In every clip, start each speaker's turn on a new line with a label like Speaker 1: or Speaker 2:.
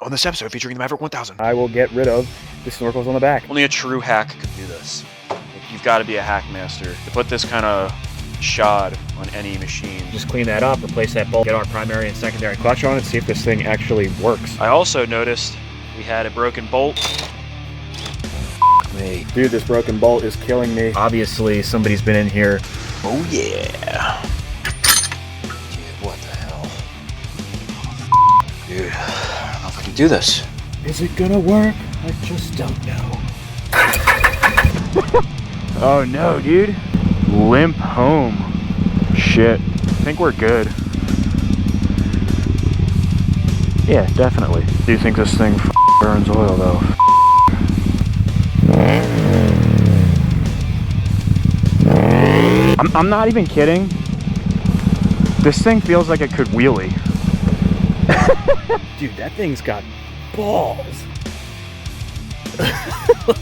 Speaker 1: on this episode featuring the Maverick 1000.
Speaker 2: I will get rid of the snorkels on the back.
Speaker 1: Only a true hack could do this. You've got to be a hack master to put this kind of shod on any machine.
Speaker 2: Just clean that up, replace that bolt, get our primary and secondary clutch on it, see if this thing actually works.
Speaker 1: I also noticed we had a broken bolt. Me.
Speaker 2: Dude, this broken bolt is killing me. Obviously, somebody's been in here.
Speaker 1: Oh yeah. Dude, what the hell? Dude, I don't know if I can do this.
Speaker 2: Is it gonna work? I just don't know. Oh no, dude. Limp home. Shit. I think we're good. Yeah, definitely. Do you think this thing burns oil though? I'm not even kidding. This thing feels like it could wheelie. Dude, that thing's got balls.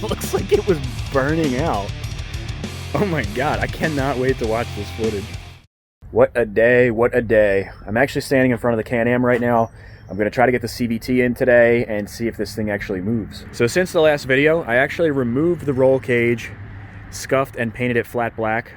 Speaker 2: Looks like it was burning out. Oh my god, I cannot wait to watch this footage. What a day, what a day. I'm actually standing in front of the Can-Am right now. I'm going to try to get the CVT in today and see if this thing actually moves. So since the last video, I actually removed the roll cage, scuffed and painted it flat black.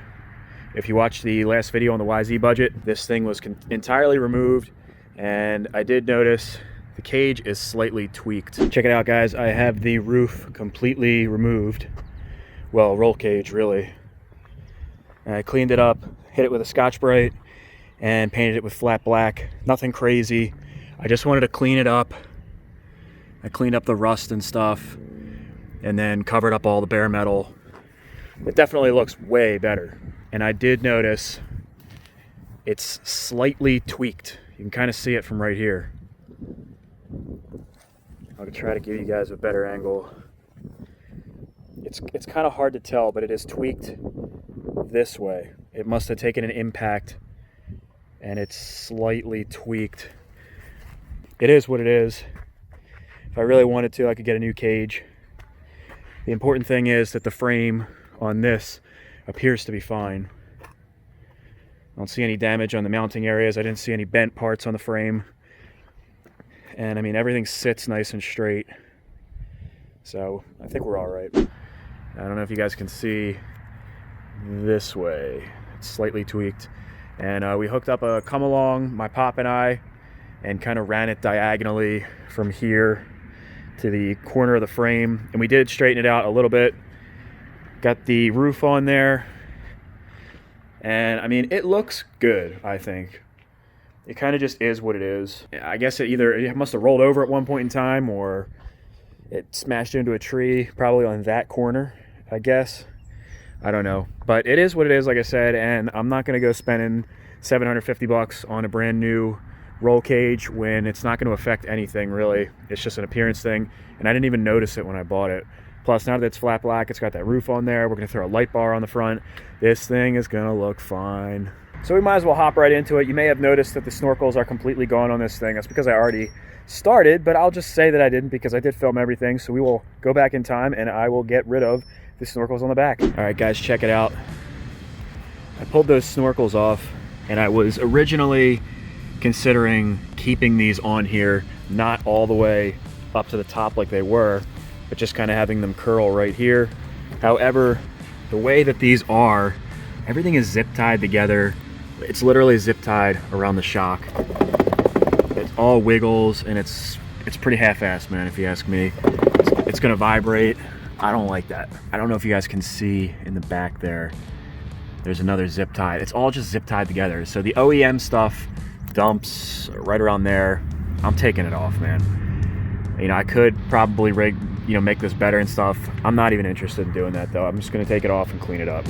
Speaker 2: If you watched the last video on the YZ budget, this thing was entirely removed, and I did notice the cage is slightly tweaked. Check it out, guys. I have the roof completely removed. Well, roll cage, really. And I cleaned it up, hit it with a Scotch-Brite, and painted it with flat black. Nothing crazy. I just wanted to clean it up. I cleaned up the rust and stuff, and then covered up all the bare metal. It definitely looks way better. And I did notice it's slightly tweaked. You can kind of see it from right here. I'll try to give you guys a better angle. It's kind of hard to tell, but it is tweaked this way. It must have taken an impact, and it's slightly tweaked. It is what it is. If I really wanted to, I could get a new cage. The important thing is that the frame on this appears to be fine. I don't see any damage on the mounting areas. I didn't see any bent parts on the frame. And I mean, everything sits nice and straight. So I think we're all right. I don't know if you guys can see this way. It's slightly tweaked. And we hooked up a come along, my pop and I, and kind of ran it diagonally from here to the corner of the frame. And we did straighten it out a little bit. Got the roof on there. And I mean, it looks good, I think. It kind of just is what it is. I guess it must have rolled over at one point in time, or it smashed into a tree, probably on that corner, I guess. I don't know. But it is what it is, like I said, and I'm not going to go spending $750 on a brand new roll cage when it's not going to affect anything, really. It's just an appearance thing, and I didn't even notice it when I bought it. Plus, now that it's flat black, it's got that roof on there. We're going to throw a light bar on the front. This thing is going to look fine. So we might as well hop right into it. You may have noticed that the snorkels are completely gone on this thing. That's because I already started, but I'll just say that I didn't because I did film everything. So we will go back in time and I will get rid of the snorkels on the back. All right, guys, check it out. I pulled those snorkels off, and I was originally considering keeping these on here, not all the way up to the top like they were, but just kind of having them curl right here. However, the way that these are, everything is zip tied together. It's literally zip tied around the shock. It all wiggles, and it's pretty half-assed, man, if you ask me. It's gonna vibrate. I don't like that. I don't know if you guys can see in the back there. There's another zip tie. It's all just zip tied together. So the OEM stuff dumps right around there. I'm taking it off, man. You know, I could probably make this better and stuff. I'm not even interested in doing that, though. I'm just gonna take it off and clean it up.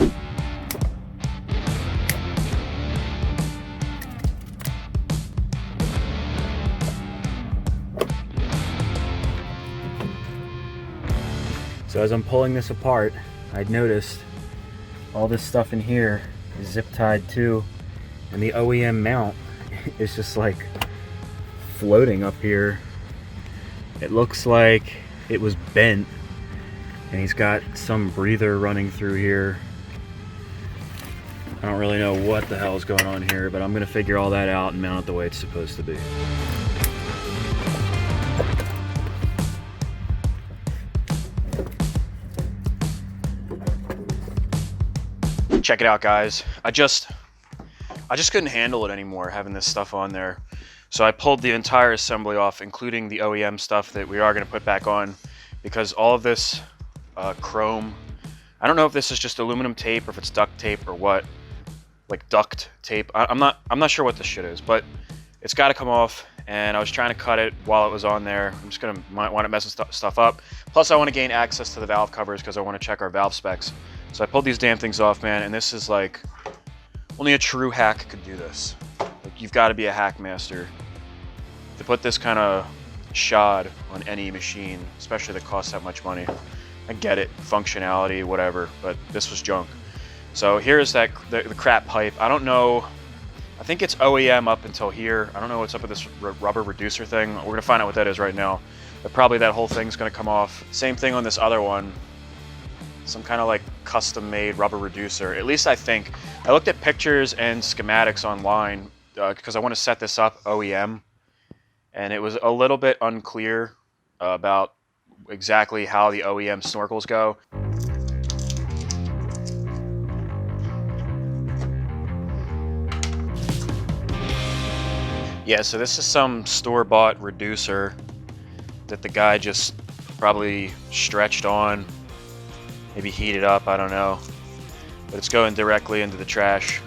Speaker 2: So as I'm pulling this apart, I'd noticed all this stuff in here is zip tied too, and the OEM mount is just like floating up here. It looks like it was bent, and he's got some breather running through here. I don't really know what the hell is going on here, but I'm gonna figure all that out and mount it the way it's supposed to be.
Speaker 1: Check it out, guys. I just couldn't handle it anymore having this stuff on there. So I pulled the entire assembly off, including the OEM stuff that we are going to put back on, because all of this chrome, I don't know if this is just aluminum tape or if it's duct tape or what, like duct tape. I'm not sure what this shit is, but it's got to come off. And I was trying to cut it while it was on there. I'm just might want to mess stuff up. Plus I want to gain access to the valve covers because I want to check our valve specs. So I pulled these damn things off, man, and this is like, only a true hack could do this. Like, you've got to be a hack master to put this kind of shod on any machine, especially that costs that much money. I get it, functionality, whatever, but this was junk. So here's the crap pipe. I don't know, I think it's OEM up until here. I don't know what's up with this rubber reducer thing. We're gonna find out what that is right now. But probably that whole thing's gonna come off. Same thing on this other one. Some kind of like custom made rubber reducer. At least I think. I looked at pictures and schematics online because I want to set this up OEM. And it was a little bit unclear about exactly how the OEM snorkels go. Yeah, so this is some store-bought reducer that the guy just probably stretched on, maybe heated up, I don't know. But it's going directly into the trash.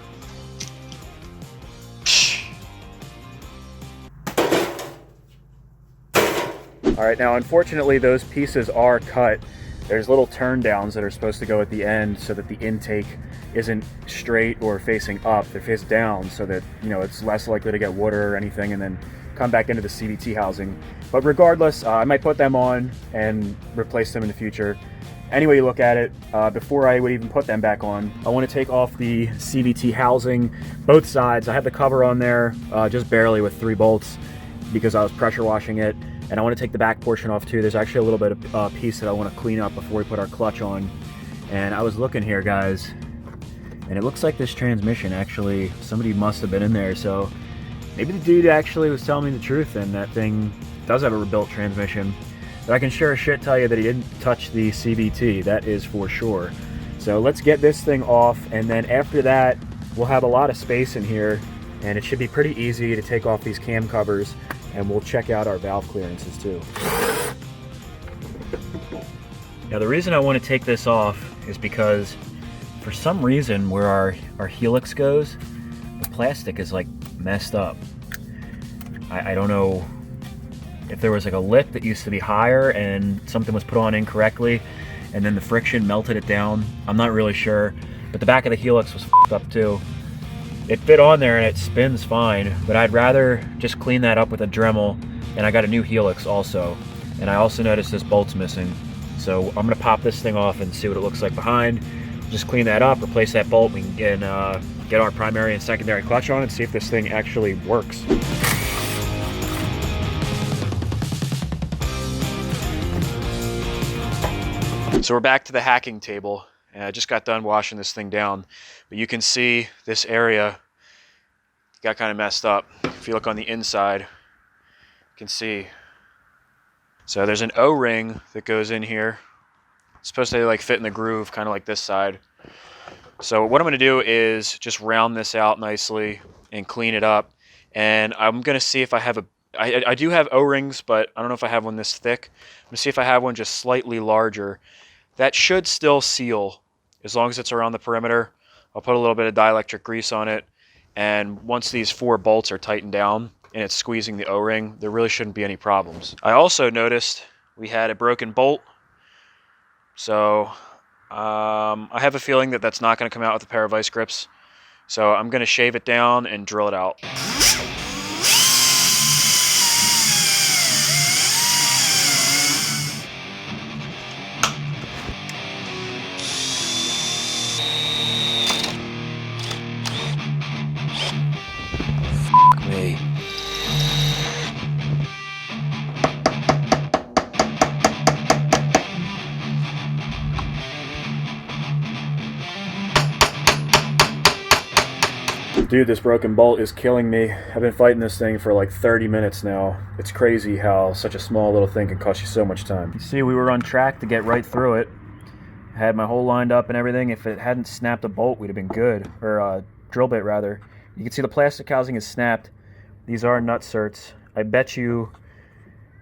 Speaker 2: All right, now unfortunately those pieces are cut. There's little turn downs that are supposed to go at the end so that the intake isn't straight or facing up. They're face down so that, you know, it's less likely to get water or anything and then come back into the CVT housing. But regardless, I might put them on and replace them in the future. Any way you look at it, before I would even put them back on, I want to take off the CVT housing, both sides. I have the cover on there just barely with 3 bolts because I was pressure washing it. And I want to take the back portion off too. There's actually a little bit of piece that I want to clean up before we put our clutch on. And I was looking here, guys, and it looks like this transmission actually, somebody must have been in there. So maybe the dude actually was telling me the truth and that thing does have a rebuilt transmission. But I can sure as shit tell you that he didn't touch the CVT, that is for sure. So let's get this thing off, and then after that, we'll have a lot of space in here, and it should be pretty easy to take off these cam covers, and we'll check out our valve clearances too. Now the reason I want to take this off is because for some reason where our helix goes, the plastic is like messed up. I don't know if there was like a lip that used to be higher and something was put on incorrectly and then the friction melted it down. I'm not really sure, but the back of the helix was f***ed up too. It fit on there and it spins fine, but I'd rather just clean that up with a Dremel, and I got a new helix also. And I also noticed this bolt's missing. So I'm gonna pop this thing off and see what it looks like behind. Just clean that up, replace that bolt, we can get our primary and secondary clutch on and see if this thing actually works.
Speaker 1: So we're back to the hacking table. And I just got done washing this thing down, but you can see this area got kind of messed up. If you look on the inside, you can see. So there's an O-ring that goes in here. It's supposed to like fit in the groove, kind of like this side. So what I'm going to do is just round this out nicely and clean it up. And I'm going to see if I have I do have O-rings, but I don't know if I have one this thick. I'm going to see if I have one just slightly larger. That should still seal as long as it's around the perimeter. I'll put a little bit of dielectric grease on it, and once these 4 bolts are tightened down and it's squeezing the O-ring, there really shouldn't be any problems. I also noticed we had a broken bolt, so I have a feeling that that's not going to come out with a pair of vice grips. So I'm going to shave it down and drill it out. Me.
Speaker 2: Dude, this broken bolt is killing me. I've been fighting this thing for like 30 minutes now. It's crazy how such a small little thing can cost you so much time. You see, we were on track to get right through it, I had my hole lined up and everything. If it hadn't snapped a bolt, we'd have been good. Or a drill bit, rather. You can see the plastic housing is snapped. These are nut certs. I bet you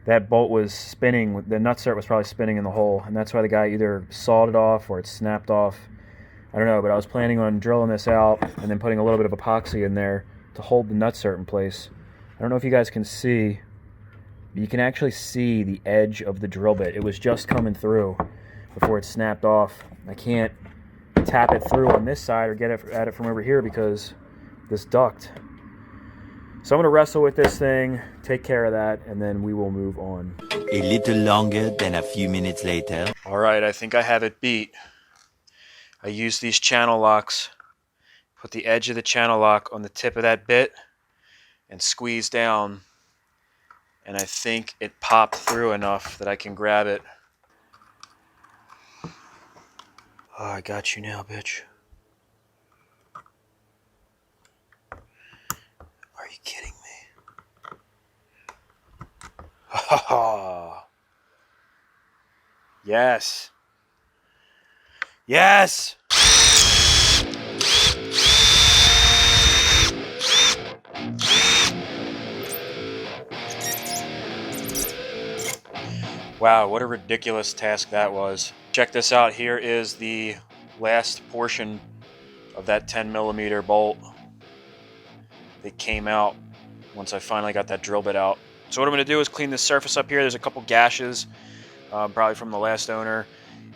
Speaker 2: that bolt was spinning. The nut cert was probably spinning in the hole, and that's why the guy either sawed it off or it snapped off. I don't know, but I was planning on drilling this out and then putting a little bit of epoxy in there to hold the nut cert in place. I don't know if you guys can see. You can actually see the edge of the drill bit. It was just coming through before it snapped off. I can't tap it through on this side or get at it from over here because this duct. So I'm going to wrestle with this thing, take care of that, and then we will move on.
Speaker 3: A little longer than a few minutes later.
Speaker 1: All right, I think I have it beat. I used these channel locks, put the edge of the channel lock on the tip of that bit, and squeeze down. And I think it popped through enough that I can grab it. Oh, I got you now, bitch. Are you kidding me? Ha ha. Yes. Yes. Wow, what a ridiculous task that was. Check this out. Here is the last portion of that 10mm bolt that came out once I finally got that drill bit out. So what I'm going to do is clean this surface up here. There's a couple gashes, probably from the last owner.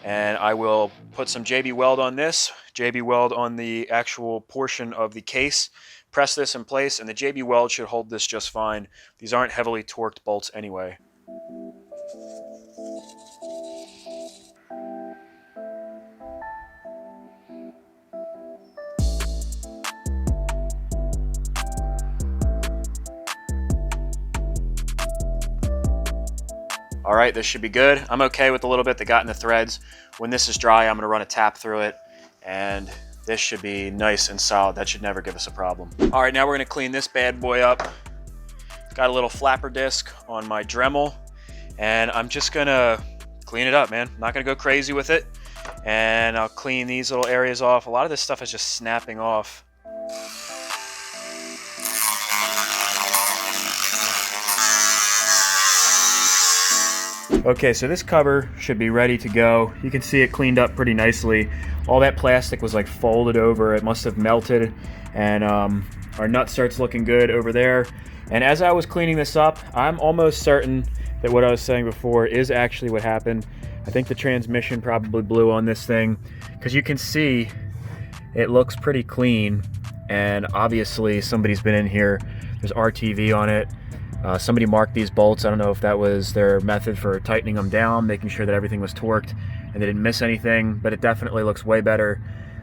Speaker 1: And I will put some JB Weld on this, JB Weld on the actual portion of the case, press this in place, and the JB Weld should hold this just fine. These aren't heavily torqued bolts anyway. All right, this should be good. I'm okay with the little bit that got in the threads. When this is dry, I'm gonna run a tap through it, and this should be nice and solid. That should never give us a problem. All right, now we're gonna clean this bad boy up. Got a little flapper disc on my Dremel, and I'm just gonna clean it up, man. I'm not gonna go crazy with it, and I'll clean these little areas off. A lot of this stuff is just snapping off.
Speaker 2: Okay, so this cover should be ready to go. You can see it cleaned up pretty nicely. All that plastic was like folded over. It must have melted, and our nut cert's looking good over there. And as I was cleaning this up, I'm almost certain that what I was saying before is actually what happened. I think the transmission probably blew on this thing, because you can see it looks pretty clean, and obviously somebody's been in here. There's RTV on it. Somebody marked these bolts. I don't know if that was their method for tightening them down, making sure that everything was torqued and they didn't miss anything, but it definitely looks way better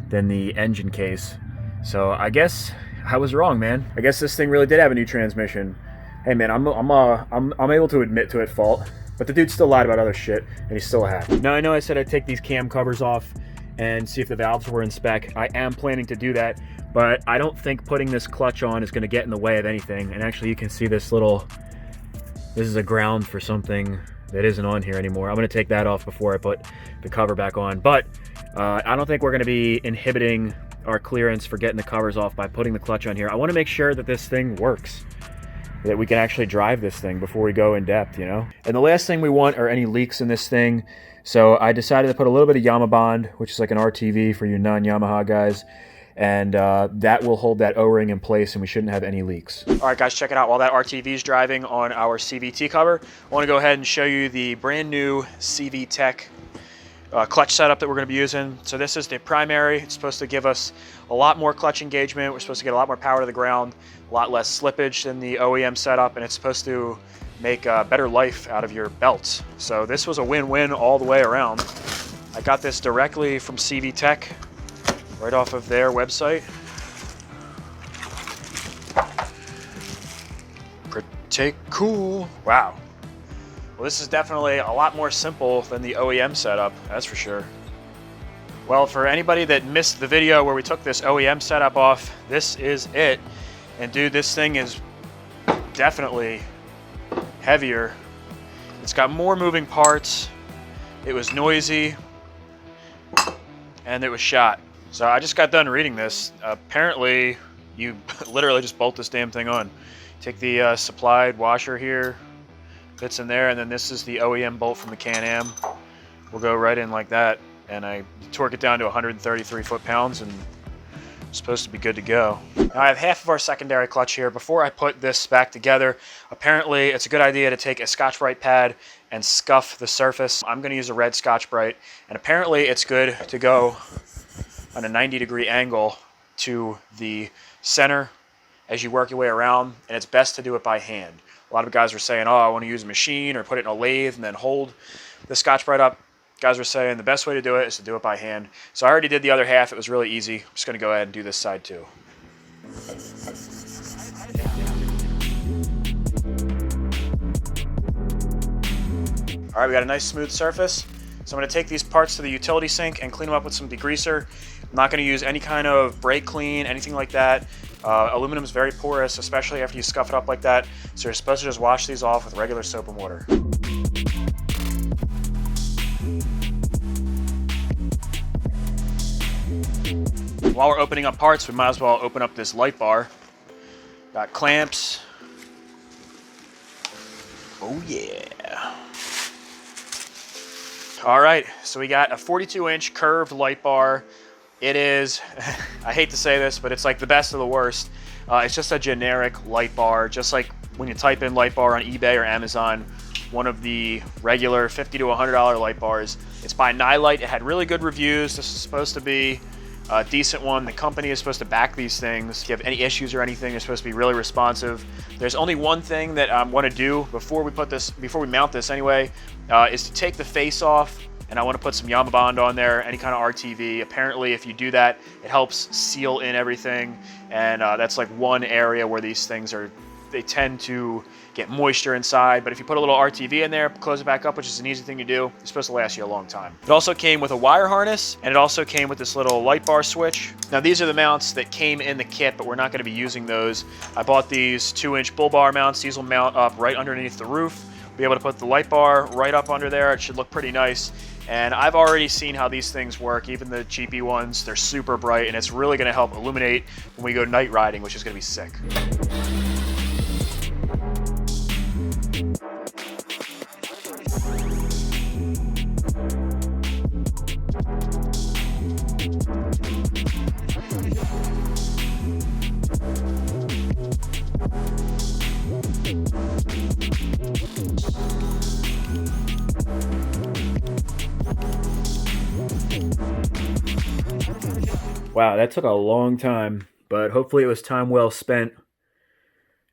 Speaker 2: than the engine case. So I guess I was wrong, man. I guess this thing really did have a new transmission. Hey man, I'm able to admit to at fault, but the dude still lied about other shit, and he's still a hack. Now I know I said I'd take these cam covers off and see if the valves were in spec. I am planning to do that, but I don't think putting this clutch on is going to get in the way of anything. And actually you can see this is a ground for something that isn't on here anymore. I'm going to take that off before I put the cover back on, but I don't think we're going to be inhibiting our clearance for getting the covers off by putting the clutch on here. I want to make sure that this thing works, that we can actually drive this thing before we go in depth, you know? And the last thing we want are any leaks in this thing. So I decided to put a little bit of Yamabond, which is like an RTV for you non-Yamaha guys, and that will hold that O-ring in place and we shouldn't have any leaks. All right guys, check it out. While that RTV is driving on our CVT cover, I want to go ahead and show you the brand new CVTech clutch setup that we're going to be using. So this is the primary. It's supposed to give us a lot more clutch engagement. We're supposed to get a lot more power to the ground, a lot less slippage than the OEM setup, and it's supposed to make better life out of your belts. So this was a win-win all the way around. I got this directly from CVTech, right off of their website. Pretty cool. Wow. Well, this is definitely a lot more simple than the OEM setup, that's for sure. Well, for anybody that missed the video where we took this OEM setup off, this is it. And dude, this thing is definitely heavier. It's got more moving parts. It was noisy.
Speaker 1: and it was shot. So I just got done reading this. Apparently, you literally just bolt this damn thing on. Take the supplied washer here, fits in there, and then this is the OEM bolt from the Can-Am. We'll go right in like that, and I torque it down to 133 foot-pounds, and it's supposed to be good to go. Now I have half of our secondary clutch here. Before I put this back together, apparently it's a good idea to take a Scotch-Brite pad and scuff the surface. I'm going to use a red Scotch-Brite, and apparently it's good to go on a 90-degree angle to the center as you work your way around, and it's best to do it by hand. A lot of guys are saying, oh, I want to use a machine or put it in a lathe and then hold the Scotch-Brite up. Guys are saying the best way to do it is to do it by hand. So I already did the other half. It was really easy. I'm just going to go ahead and do this side too. All right, we got a nice smooth surface. So I'm going to take these parts to the utility sink and clean them up with some degreaser. I'm not going to use any kind of brake clean, anything like that. Aluminum is very porous, especially after you scuff it up like that. So you're supposed to just wash these off with regular soap and water. While we're opening up parts, we might as well open up this light bar. Got clamps. Oh yeah. All right, so we got a 42-inch curved light bar. It is, I hate to say this, but it's like the best of the worst. It's just a generic light bar, just like when you type in light bar on eBay or Amazon, one of the regular $50 to $100 light bars. It's by Nightlight. It had really good reviews. This is supposed to be a decent one. The company is supposed to back these things. If you have any issues or anything, they're supposed to be really responsive. There's only one thing that I want to do before we mount this anyway, is to take the face off, and I want to put some Yama Bond on there, any kind of RTV. Apparently, if you do that, it helps seal in everything, and that's like one area where these things they tend to get moisture inside. But if you put a little RTV in there, close it back up, which is an easy thing to do, it's supposed to last you a long time. It also came with a wire harness, and it also came with this little light bar switch. Now these are the mounts that came in the kit, but we're not going to be using those. I bought these 2-inch bull bar mounts. These will mount up right underneath the roof. Be able to put the light bar right up under there. It should look pretty nice. And I've already seen how these things work, even the cheapy ones. They're super bright, and it's really going to help illuminate when we go night riding, which is going to be sick.
Speaker 2: Wow, that took a long time, but hopefully it was time well spent.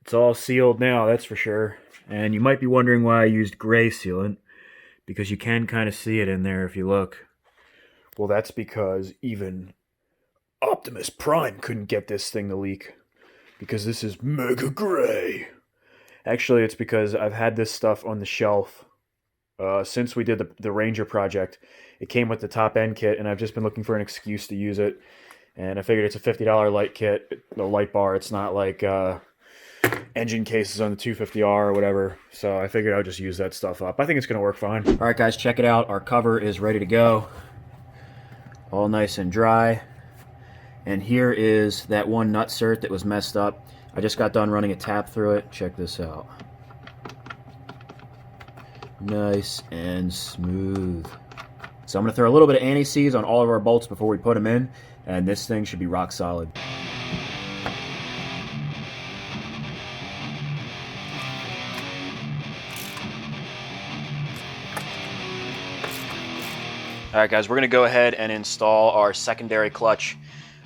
Speaker 2: It's all sealed now, that's for sure. And you might be wondering why I used gray sealant, because you can kind of see it in there if you look. Well, that's because even Optimus Prime couldn't get this thing to leak, because this is mega gray. Actually, it's because I've had this stuff on the shelf since we did the Ranger project. It came with the top end kit, and I've just been looking for an excuse to use it. And I figured it's a $50 light kit, the light bar. It's not like engine cases on the 250R or whatever. So I figured I'll just use that stuff up. I think it's going to work fine. All right, guys, check it out. Our cover is ready to go. All nice and dry. And here is that one nut cert that was messed up. I just got done running a tap through it. Check this out. Nice and smooth. So I'm going to throw a little bit of anti-seize on all of our bolts before we put them in, and this thing should be rock solid.
Speaker 1: All right, guys, we're going to go ahead and install our secondary clutch.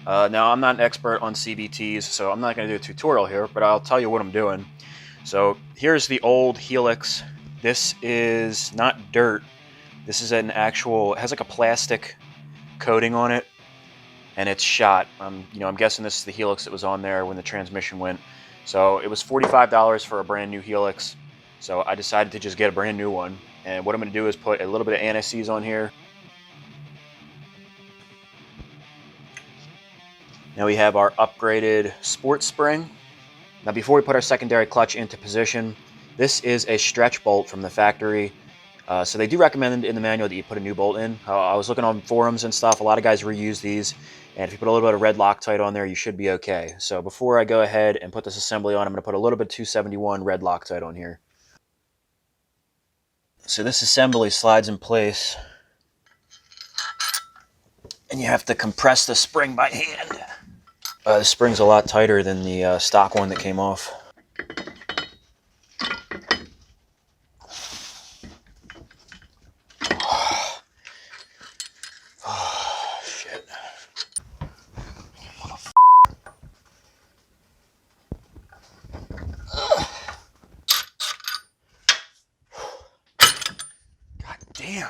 Speaker 1: Now, I'm not an expert on CVTs, so I'm not going to do a tutorial here, but I'll tell you what I'm doing. So here's the old Helix. This is not dirt. This is an actual, it has like a plastic coating on it, and it's shot. I'm guessing this is the Helix that was on there when the transmission went. So it was $45 for a brand new Helix. So I decided to just get a brand new one. And what I'm going to do is put a little bit of anti-seize on here. Now we have our upgraded sport spring. Now before we put our secondary clutch into position, this is a stretch bolt from the factory. So they do recommend in the manual that you put a new bolt in. I was looking on forums and stuff. A lot of guys reuse these. And if you put a little bit of red Loctite on there, you should be okay. So before I go ahead and put this assembly on, I'm going to put a little bit of 271 red Loctite on here. So this assembly slides in place. And you have to compress the spring by hand. The spring's a lot tighter than the stock one that came off. Oh, shit. God damn.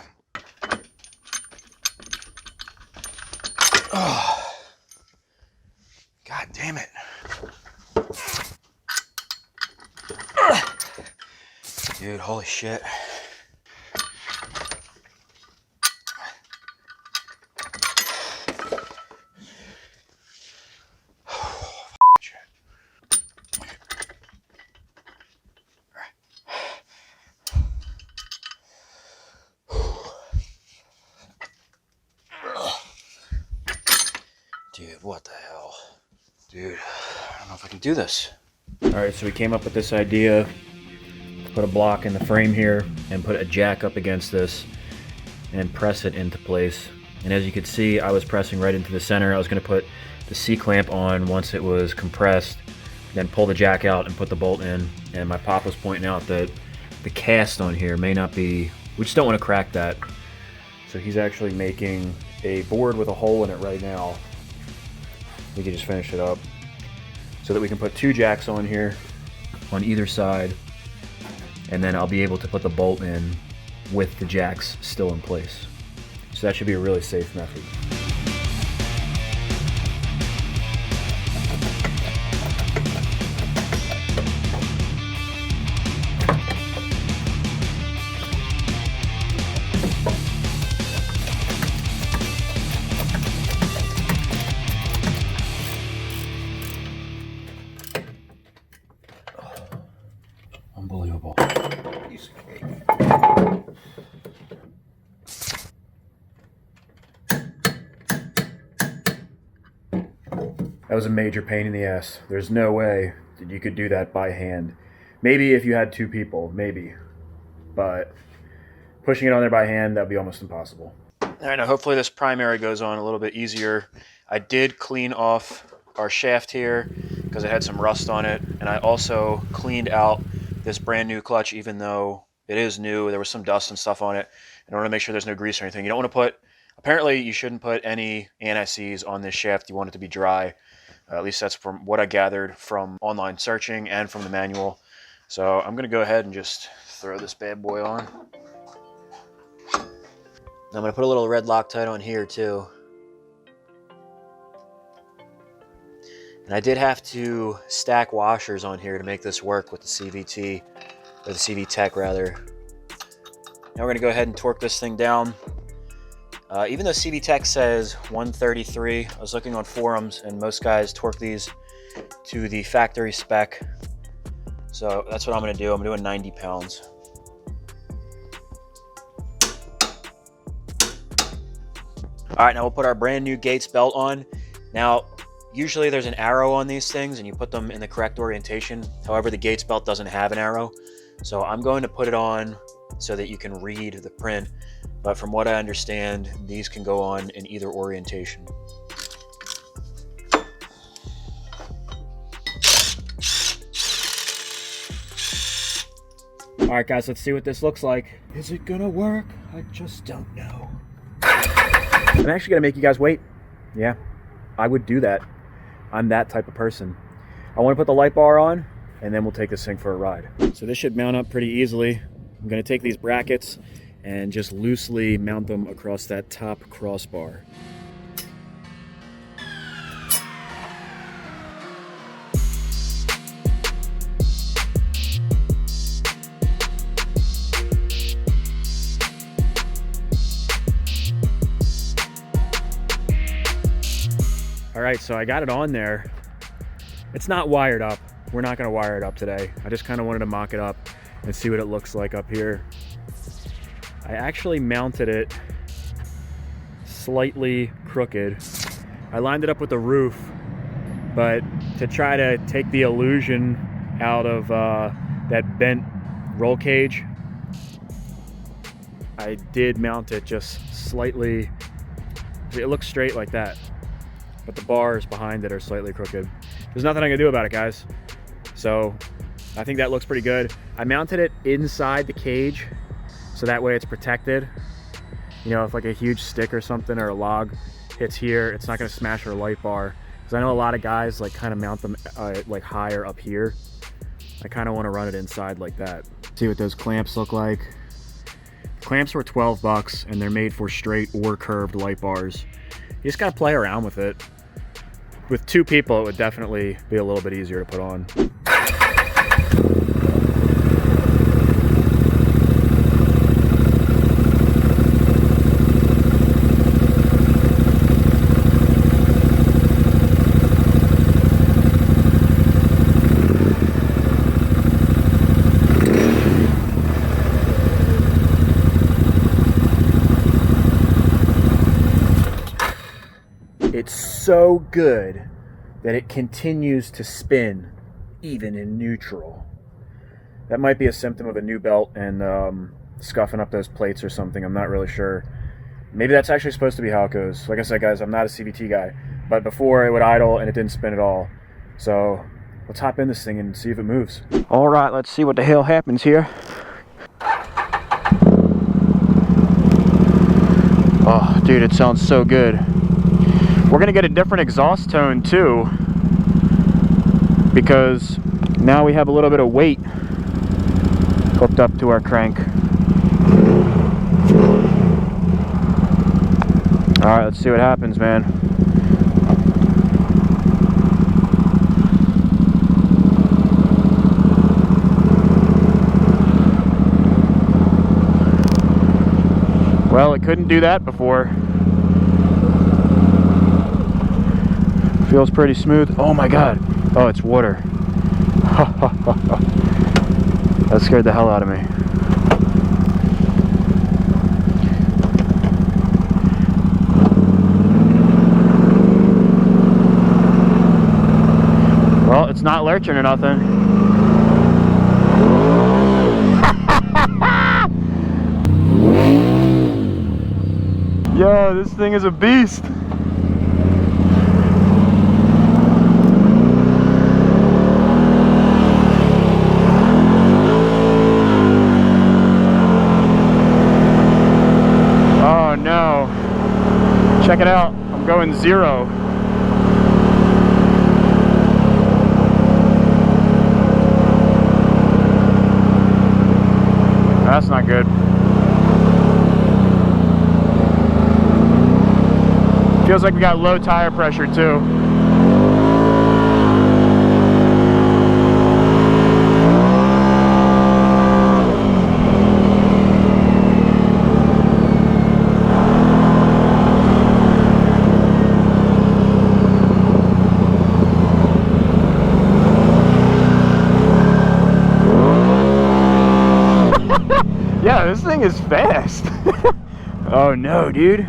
Speaker 1: Oh. God damn it. Dude, holy shit. Dude, what the hell? Dude, I don't know if I can do this.
Speaker 2: Alright, so we came up with this idea to put a block in the frame here and put a jack up against this and press it into place. And as you can see, I was pressing right into the center. I was going to put the C-clamp on once it was compressed, then pull the jack out and put the bolt in. And my pop was pointing out that the cast on here may not be, we just don't want to crack that. So he's actually making a board with a hole in it right now. We can just finish it up so that we can put two jacks on here on either side, and then I'll be able to put the bolt in with the jacks still in place. So that should be a really safe method. Unbelievable. Piece of cake. That was a major pain in the ass. There's no way that you could do that by hand. Maybe if you had two people, maybe. But pushing it on there by hand, that'd be almost impossible.
Speaker 1: All right, now hopefully this primary goes on a little bit easier. I did clean off our shaft here because it had some rust on it, and I also cleaned out this brand new clutch, even though it is new. There was some dust and stuff on it. In order to make sure there's no grease or anything, you don't want to put, apparently you shouldn't put any anti-seize on this shaft. You want it to be dry. At least that's from what I gathered from online searching and from the manual. So I'm going to go ahead and just throw this bad boy on. I'm going to put a little red Loctite on here too. And I did have to stack washers on here to make this work with the CVT, or the CVTech rather. Now we're going to go ahead and torque this thing down. Even though CVTech says 133, I was looking on forums and most guys torque these to the factory spec. So that's what I'm going to do. I'm doing 90 pounds. All right, now we'll put our brand new Gates belt on. Now, usually there's an arrow on these things and you put them in the correct orientation. However, the Gates belt doesn't have an arrow. So I'm going to put it on so that you can read the print. But from what I understand, these can go on in either orientation.
Speaker 2: All right, guys, let's see what this looks like. Is it gonna work? I just don't know. I'm actually gonna make you guys wait. Yeah, I would do that. I'm that type of person. I want to put the light bar on, and then we'll take this thing for a ride. So this should mount up pretty easily. I'm gonna take these brackets and just loosely mount them across that top crossbar. All right, so I got it on there. It's not wired up. We're not gonna wire it up today. I just kind of wanted to mock it up and see what it looks like up here. I actually mounted it slightly crooked. I lined it up with the roof, but to try to take the illusion out of that bent roll cage, I did mount it just slightly. It looks straight like that, but the bars behind it are slightly crooked. There's nothing I can do about it, guys. So I think that looks pretty good. I mounted it inside the cage, so that way it's protected. You know, if like a huge stick or something or a log hits here, it's not gonna smash our light bar. Because I know a lot of guys like kind of mount them like higher up here. I kind of want to run it inside like that. See what those clamps look like. Clamps were 12 bucks and they're made for straight or curved light bars. You just gotta play around with it. With two people, it would definitely be a little bit easier to put on. It's so good that it continues to spin even in neutral. That might be a symptom of a new belt and scuffing up those plates or something. I'm not really sure. Maybe that's actually supposed to be how it goes. Like I said, guys, I'm not a CVT guy, but before it would idle and it didn't spin at all. So let's hop in this thing and see if it moves. All right, let's see what the hell happens here. Oh, dude, it sounds so good. We're gonna get a different exhaust tone too, because now we have a little bit of weight hooked up to our crank. All right, let's see what happens, man. Well, it couldn't do that before. Feels pretty smooth. Oh my God. Oh, it's water. That scared the hell out of me. Well, it's not lurching or nothing. Yo, this thing is a beast. Check it out, I'm going 0. That's not good. Feels like we got low tire pressure too. Yeah, this thing is fast. Oh no, dude.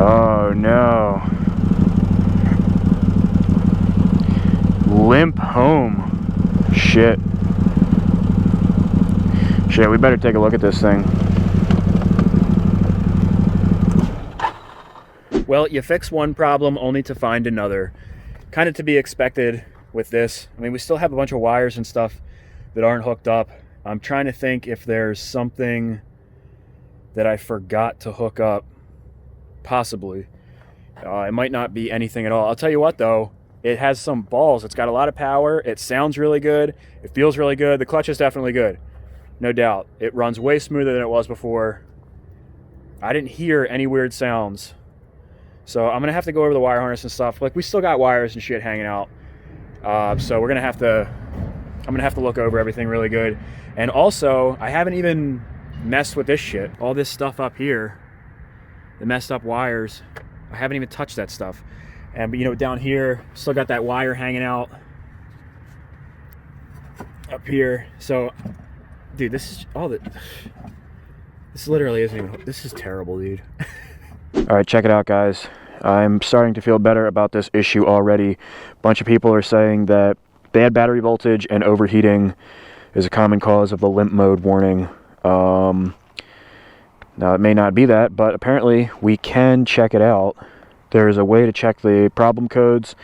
Speaker 2: Oh no. Limp home. Shit. Shit, we better take a look at this thing. Well, you fix one problem only to find another. Kind of to be expected with this. I mean, we still have a bunch of wires and stuff that aren't hooked up. I'm trying to think if there's something that I forgot to hook up. Possibly. It might not be anything at all. I'll tell you what though, it has some balls. It's got a lot of power. It sounds really good. It feels really good. The clutch is definitely good. No doubt. It runs way smoother than it was before. I didn't hear any weird sounds. So I'm gonna have to go over the wire harness and stuff. Like, we still got wires and shit hanging out. So I'm gonna have to look over everything really good. And also, I haven't even messed with this shit. All this stuff up here, the messed up wires, I haven't even touched that stuff. And you know, down here, still got that wire hanging out. up here. So, dude, this is all that. This literally isn't even. This is terrible, dude. All right, check it out, guys. I'm starting to feel better about this issue already. A bunch of people are saying that bad battery voltage and overheating is a common cause of the limp mode warning. Now, it may not be that, but apparently we can check it out. There's a way to check the problem codes,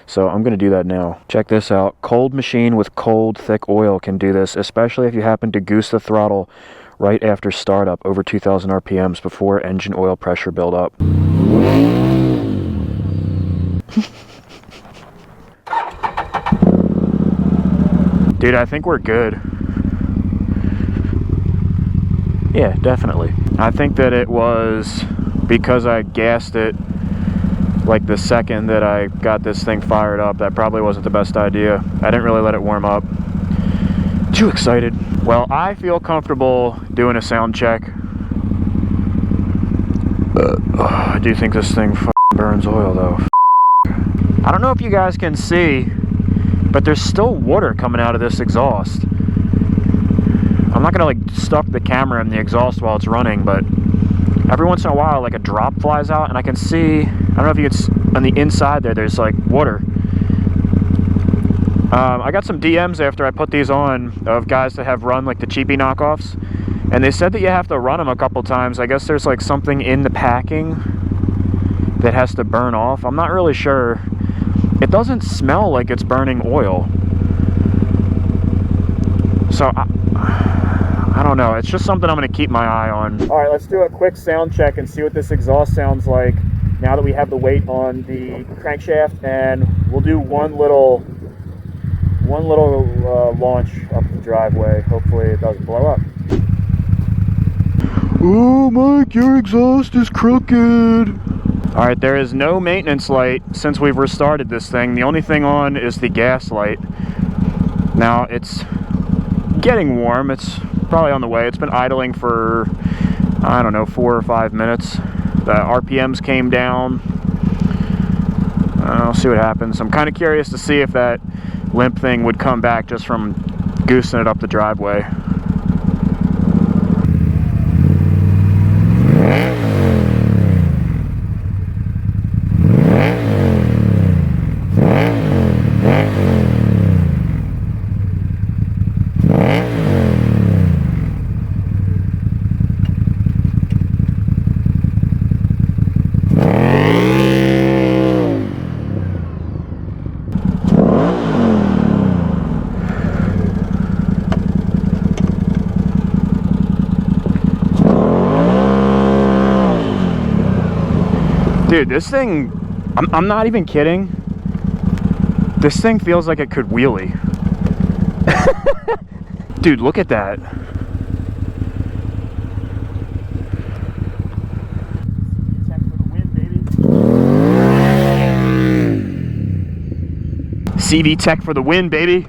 Speaker 2: so I'm going to do that now. Check this out. Cold machine with cold, thick oil can do this, especially if you happen to goose the throttle right after startup over 2,000 RPMs before engine oil pressure buildup. Dude, I think we're good. Yeah, definitely. I think that it was because I gassed it like the second that I got this thing fired up. That probably wasn't the best idea. I didn't really let it warm up. Too excited. Well, I feel comfortable doing a sound check. I do think this thing burns oil though. I don't know if you guys can see, but there's still water coming out of this exhaust. I'm not gonna like stuff the camera in the exhaust while it's running, but every once in a while like a drop flies out and I can see, I don't know if you can, on the inside there's like water. I got some DMs after I put these on of guys that have run like the cheapy knockoffs, and they said that you have to run them a couple times. I guess there's like something in the packing that has to burn off. I'm not really sure. It doesn't smell like it's burning oil. So I don't know. It's just something I'm going to keep my eye on. All right, let's do a quick sound check and see what this exhaust sounds like now that we have the weight on the crankshaft, and we'll do one little launch up the driveway. Hopefully it doesn't blow up. Oh, Mike, your exhaust is crooked. All right, there is no maintenance light since we've restarted this thing. The only thing on is the gas light. Now it's getting warm. It's probably on the way. It's been idling for, I don't know, 4 or 5 minutes. The RPMs came down. I'll see what happens. I'm kind of curious to see if that limp thing would come back just from goosing it up the driveway. Dude, this thing, I'm not even kidding. This thing feels like it could wheelie. Dude, look at that. CVTech for the win, baby.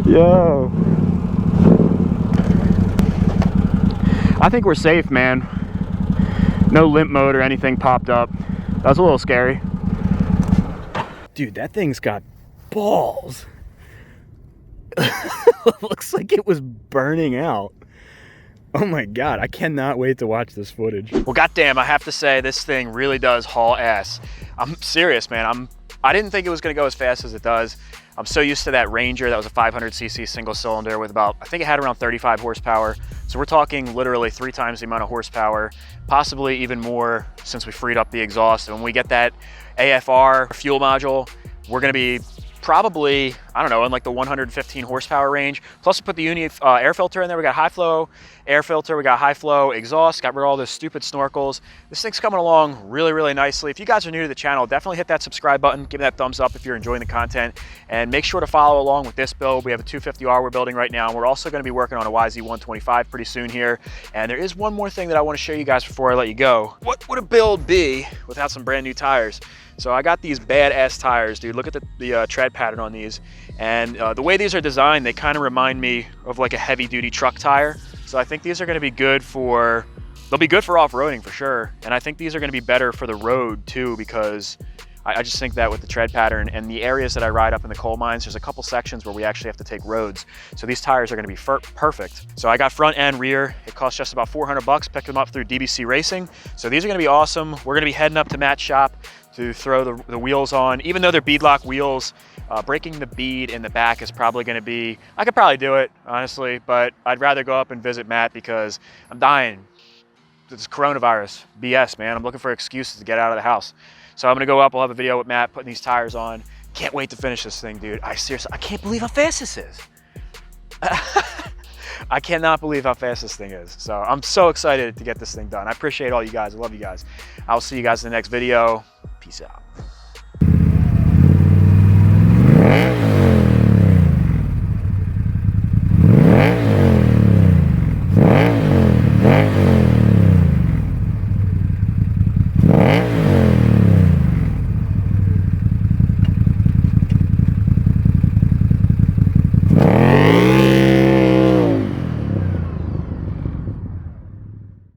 Speaker 2: Yo, I think we're safe, man. No limp mode or anything popped up. That was a little scary. Dude, that thing's got balls. Looks like it was burning out. Oh my god, I cannot wait to watch this footage.
Speaker 1: Well, goddamn, I have to say this thing really does haul ass. I'm serious, man. I didn't think it was going to go as fast as it does. I'm so used to that Ranger that was a 500cc single cylinder with about, I think it had around 35 horsepower. So we're talking literally 3 times the amount of horsepower, possibly even more since we freed up the exhaust. And when we get that AFR fuel module, we're going to be probably, I don't know, in like the 115 horsepower range. Plus we put the uni air filter in there. We got high flow air filter, we got high flow exhaust, got rid of all those stupid snorkels. This thing's coming along really, really nicely. If you guys are new to the channel, definitely hit that subscribe button, give me that thumbs up if you're enjoying the content, and make sure to follow along with this build. We have a 250R we're building right now, and we're also going to be working on a YZ125 pretty soon here. And there is one more thing that I want to show you guys before I let you go. What would a build be without some brand new tires? So I got these badass tires, dude. Look at the tread pattern on these. And the way these are designed, they kind of remind me of like a heavy duty truck tire. So I think these are gonna be good for, they'll be good for off-roading for sure. And I think these are gonna be better for the road too, because I just think that with the tread pattern and the areas that I ride up in the coal mines, there's a couple sections where we actually have to take roads. So these tires are gonna be perfect. So I got front and rear. It cost just about 400 bucks, picked them up through DBC Racing. So these are gonna be awesome. We're gonna be heading up to Matt's shop to throw the wheels on. Even though they're beadlock wheels, breaking the bead in the back is probably gonna be, I could probably do it, honestly, but I'd rather go up and visit Matt because I'm dying. This coronavirus BS, man. I'm looking for excuses to get out of the house. So I'm gonna go up, we'll have a video with Matt putting these tires on. Can't wait to finish this thing, dude. I can't believe how fast this is. I cannot believe how fast this thing is. So I'm so excited to get this thing done. I appreciate all you guys, I love you guys. I'll see you guys in the next video. Peace out.